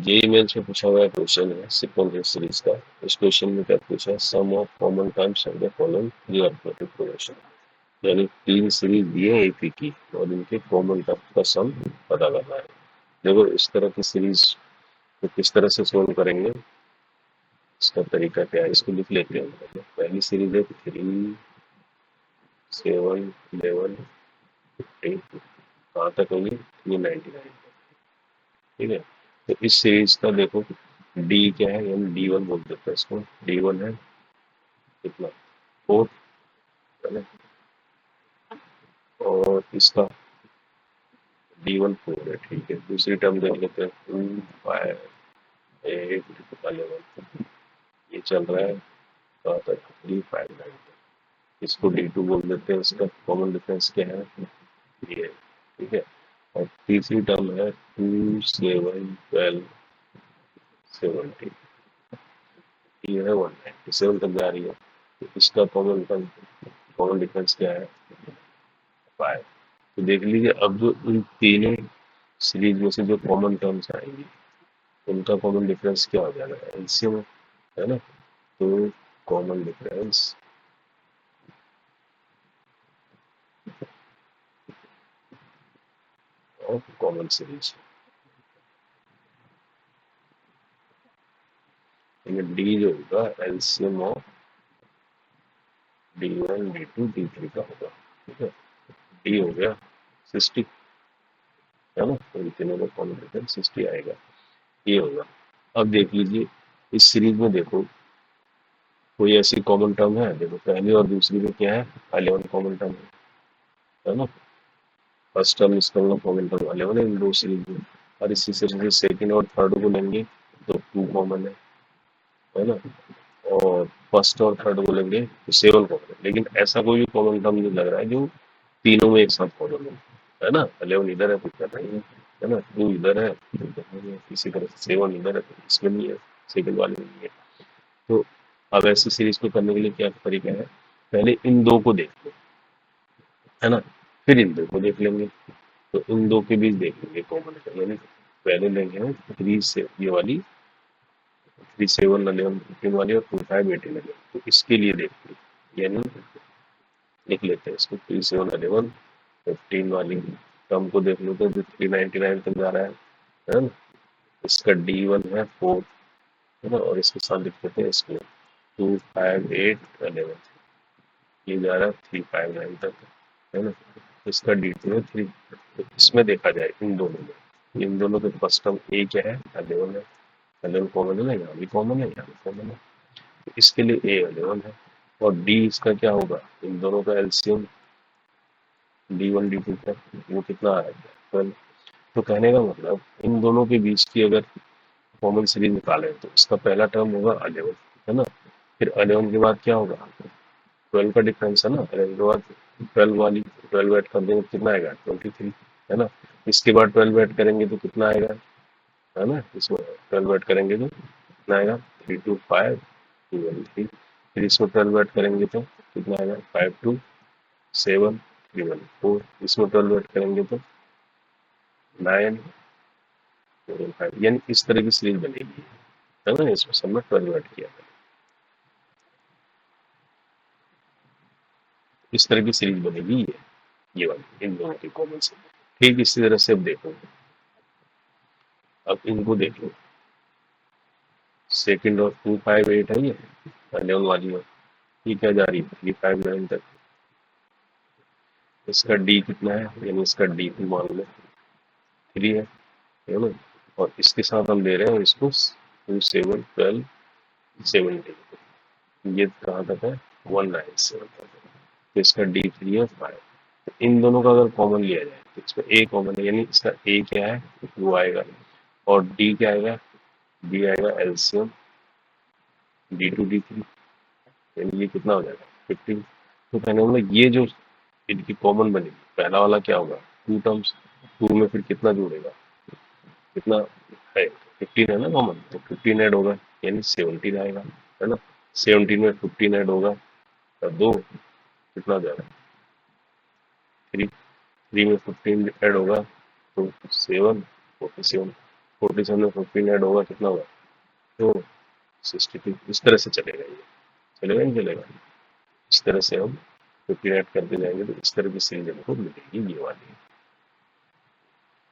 JEE mains में पूछा हुआ क्वेश्चन है सिक्वेंस सीरीज का। इस क्वेश्चन में क्या पूछा है, sum of common terms of the following three arithmetic progression. यानी तीन सीरीज दिए हैं एपी की और इनके कॉमन टर्म्स का सम पता करना है। देखो इस तरह की सीरीज को किस तरह से सोल्व करेंगे, इसका तरीका क्या है, इसको लिख लेते हैं। पहली सीरीज है 3 7 11 15, कहाँ तक होगी 399, ठीक है। तो इस सीरीज का देखो डी क्या है, यानी D1 बोल देते हैं इसको। D1 है कितना 4, है ना, और इसका D1 4 है, ठीक है। दूसरी टर्म देख लेते हैं 2 5 8 11, ये चल रहा है कहाँ तक 3 5 9, इसको D2 बोल देते हैं। इसका कॉमन डिफरेंस क्या है, ये, ठीक है। और तीसरी टर्म है 2 7 12 17, ये है 197 तक जा रही है। तो इसका कॉमन डिफरेंस क्या है 5। तो देख लीजिए अब जो इन तीनों सीरीज में से जो कॉमन टर्म्स आएंगी उनका कॉमन डिफरेंस क्या हो जाएगा, एलसीएम, है ना। तो common difference of common series, D जो होगा LCM of D1 D2 D3 का होगा, ठीक है। डी हो गया 60, है ना, तो इन तीनों का कॉमन डिफरेंस 60 आएगा, ये होगा। अब देख लीजिए इस सीरीज में देखो कोई ऐसी कॉमन टर्म है, देखो पहली और दूसरी में क्या है 11 कॉमन टर्म है ना। फर्स्ट टर्म इसका मतलब कॉमन टर्म 11 है इन दो सीरीज में। और इसी से सेकंड और थर्ड को लेंगे तो 2 कॉमन है ना। और फर्स्ट और थर्ड को लेंगे तो 7 कॉमन है। लेकिन ऐसा कोई भी कॉमन टर्म नहीं लग रहा है जो तीनों में एक साथ कॉमन है ना। 11 इधर है, कुछ कर रही है ना, 2 इधर है, इसी तरह से 7 इधर है, तो इसमें नहीं है, सेकंड वाले में नहीं है। तो अब ऐसी सीरीज को करने के लिए क्या तरीका है, पहले इन दो को देख लो, है ना, फिर इन दो को देख लेंगे। तो इन दो के बीच देख लेंगे कॉमन है, यानी पहले लेंगे हम 3 से ये वाली 3 7 11 15 वाली और 2 5 18 11, तो इसके लिए देखते हैं, यानी लिख लेते हैं इसको 3 7 11 15 वाली टर्म को देख लो तो 399 तक जा रहा है ना। इसका D1 है 4, है ना, और इसके साथ लिख लेते हैं इसको 2 5 8 11, ये जा रहा है 3 5 9 तक, है ना। इसका D2 है 3। तो इसमें देखा जाए इन दोनों के फर्स्ट टर्म ए क्या है 11 है, 11 कॉमन है ना, यहाँ भी कॉमन है, यहाँ भी कॉमन है, तो इसके लिए ए 11 है। और डी इसका क्या होगा, इन दोनों का एलसीएम D1 D2 का वो कितना आ रहा है 12। तो कहने का मतलब इन दोनों के बीच की अगर कॉमन सीरीज निकालें तो इसका पहला टर्म होगा 11, है ना। फिर 11 के बाद क्या होगा 12 का डिफरेंस है ना, 11 के बाद 12 वाली 12 ऐड कर देंगे तो कितना आएगा 23, है ना। इसके बाद 12 ऐड करेंगे तो कितना आएगा, है ना, इसमें 12 ऐड करेंगे तो कितना आएगा 3 2 5 2 1 3। फिर इसमें 12 ऐड करेंगे तो कितना आएगा 5 2 7 3 1 4। इसमें 12 ऐड करेंगे तो 9 4 1 5, यानी इस तरह की सीरीज बनेगी, है ना। इसमें सब में 12 ऐड किया था, इस तरह की सीरीज बनेगी ये वाली इन दोनों की कॉमन से। ठीक इसी तरह से अब देखो, अब इनको देखो सेकंड और 2 5 8 है, ये 11 वाली है, ये क्या जा रही है 3 5 9 तक। इसका डी कितना है, यानी इसका डी मान लो 3 है ना। और इसके साथ हम दे रहे हैं इसको 2 7 12 17, ये कहाँ तक है 197 तक है। तो इसका D3 है 5। तो इन दोनों का अगर कॉमन लिया जाए तो इसमें ए कॉमन है, यानी इसका ए क्या है वो आएगा, और डी क्या आएगा, डी आएगा एलसीएम D2 D3, यानी ये कितना हो जाएगा 15। तो कहने का मतलब ये जो इनकी कॉमन बनेगी, पहला वाला क्या होगा 2 टर्म्स, 2 में फिर कितना जुड़ेगा, कितना है 15 है ना कॉमन, तो 15 ऐड होगा यानी 17 आएगा, है ना। 17 में 15 ऐड होगा तो 2 कितना हो जाएगा 3, 3 में 15 ऐड होगा तो 7 47, 47 में 15 ऐड होगा कितना होगा, तो 62। इस तरह से चलेगा, ये चलेगा नहीं चलेगा, इस तरह से हम 15 ऐड करते जाएंगे तो इस तरह की सीरीज हमको मिलेगी, ये वाली।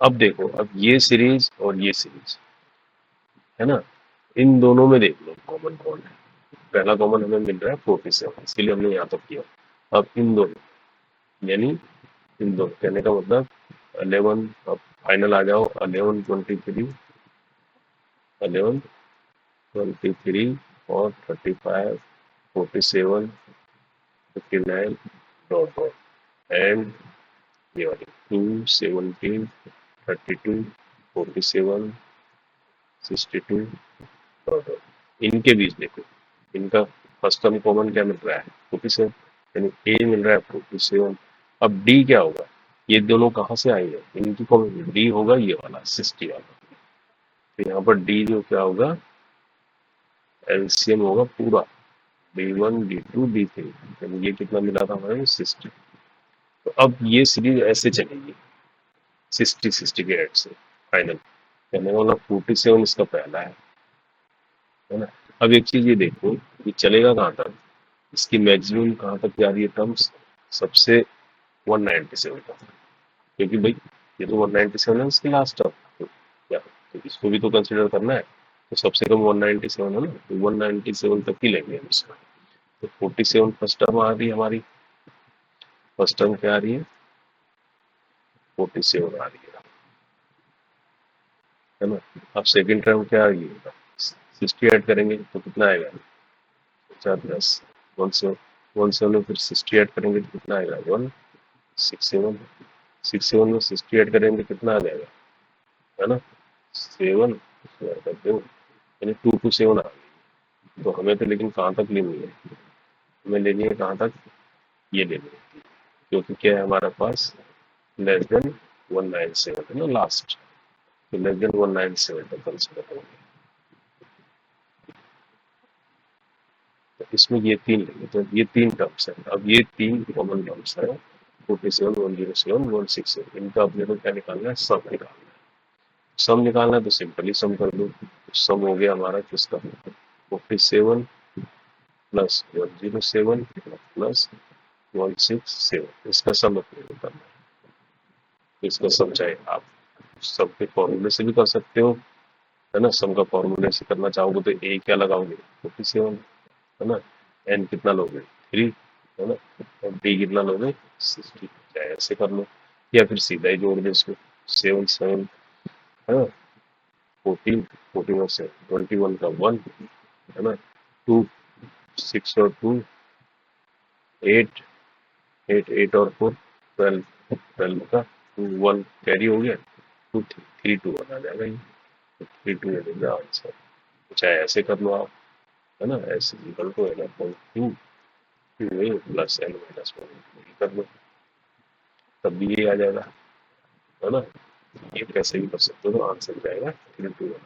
अब देखो, अब ये सीरीज और ये सीरीज है ना, इन दोनों में देख लो कॉमन कौन है। पहला कॉमन हमें मिल रहा है 47, इसके लिए हमने यहाँ तक किया। अब इन दोनों, यानी इन दोनों कहने का मतलब 11, अब फाइनल आ जाओ, 11 23, 11 23 और 35 47 59 डॉट डॉट एंड ये वाली 2 17 32 47 62 डॉट डॉट। इनके बीच देखो, इनका फर्स्ट टर्म कॉमन क्या मिल रहा है 47, यानी ए मिल रहा है 47। अब डी क्या होगा, ये दोनों कहाँ से आएंगे, इनकी कॉमन डी होगा ये वाला 60 वाला। तो यहाँ पर डी जो क्या होगा, एलसीएम होगा पूरा D1 D2 D3, यानी ये कितना मिला था हमारे 60। तो अब ये सीरीज ऐसे चलेगी 60 के हेड से फाइनल, कहने वाला 47 इसका पहला है ना। अब एक चीज ये देखो, ये चलेगा कहाँ तक, इसकी मैक्सिमम कहाँ तक जा रही है टर्म्स, सबसे 197 तक, क्योंकि भाई ये तो 197 है इसकी लास्ट टर्म, तो क्या, तो इसको भी तो कंसिडर करना है, तो सबसे कम 197 है ना, तो 197 तक ही लेंगे हम इसका। तो 47 फर्स्ट टर्म आ रही है हमारी, फर्स्ट टर्म क्या आ रही है 47 आ रही है ना। अब सेकंड टर्म क्या आ रही है 60 ऐड करेंगे तो कितना आएगा, 4 10 17, 17 में फिर 60 ऐड करेंगे तो कितना आएगा 167, 67 में 60 ऐड करेंगे तो कितना आ जाएगा, है ना 7, यानी 227 आ गई। तो हमें तो लेकिन कहाँ तक लेनी है, हमें लेनी है कहाँ तक, ये लेनी है, क्योंकि क्या है हमारे पास लेस देन 197 है ना लास्ट, तो लेस देन 197 तक कंसिडर करेंगे। तो इसमें ये तीन लेंगे, तो ये तीन टर्म्स है, अब ये तीन कॉमन टर्म्स है 47 107 167, इनका अपने को क्या निकालना है, सम निकालना है। सम निकालना है तो सिंपली सम कर दो, सम हो गया हमारा किसका 47 प्लस 107 प्लस 167, इसका सम अपने को करना है। इसका सम चाहे आप सम के फॉर्मूले से भी कर सकते हो, है ना, सम का फॉर्मूले से करना चाहोगे तो ए क्या लगाओगे 47, है ना, एन कितना लोगे 3, है ना, और डी कितना लोगे 60, चाहे ऐसे कर लो या फिर सीधा ही जोड़ दो इसको 7 7, है ना, 14 14 और 7 21 का 1, है ना, 2 6 और 2 8 8 8 और 4 12 12 का 2 1 कैरी हो गया, 2 3 2 1 आ जाएगा ये, 3 2 ये आंसर। चाहे ऐसे कर लो आप, है ना, ऐसे इक्वल टू है ना 2 2a प्लस n माइनस 1 कर लो, तब भी ये आ जाएगा, है ना, ये कैसे भी कर सकते हो, तो आंसर जाएगा 3 2 1।